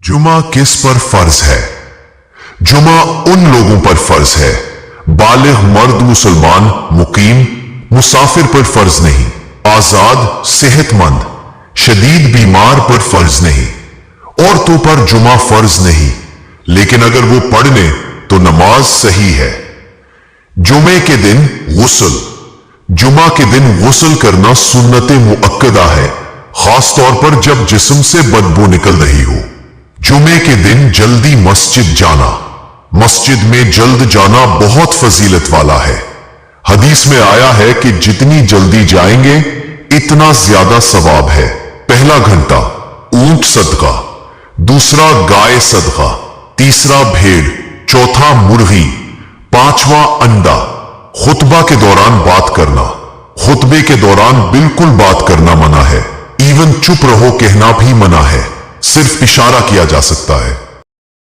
जुमा किस पर फर्ज है? जुमा उन लोगों पर फर्ज है, बालिग मर्द मुसलमान मुकीम मुसाफिर पर फर्ज नहीं, आजाद सेहतमंद शदीद बीमार पर फर्ज नहीं। औरतों पर जुमा फर्ज नहीं, लेकिन अगर वो पढ़ लें तो नमाज सही है। जुमे के दिन गुस्ल, जुमा के दिन गुस्ल करना सुन्नत मुअक्कदा है, खास तौर पर जब जिस्म से बदबू निकल रही हो। जुमे के दिन जल्दी मस्जिद जाना, मस्जिद में जल्द जाना बहुत फजीलत वाला है। हदीस में आया है कि जितनी जल्दी जाएंगे इतना ज्यादा सवाब है। पहला घंटा ऊंट सदका, दूसरा गाय सदका, तीसरा भेड़, चौथा मुर्गी, पांचवा अंडा। खुतबा के दौरान बात करना, खुतबे के दौरान बिल्कुल बात करना मना है। इवन चुप रहो कहना भी मना है, सिर्फ इशारा किया जा सकता है।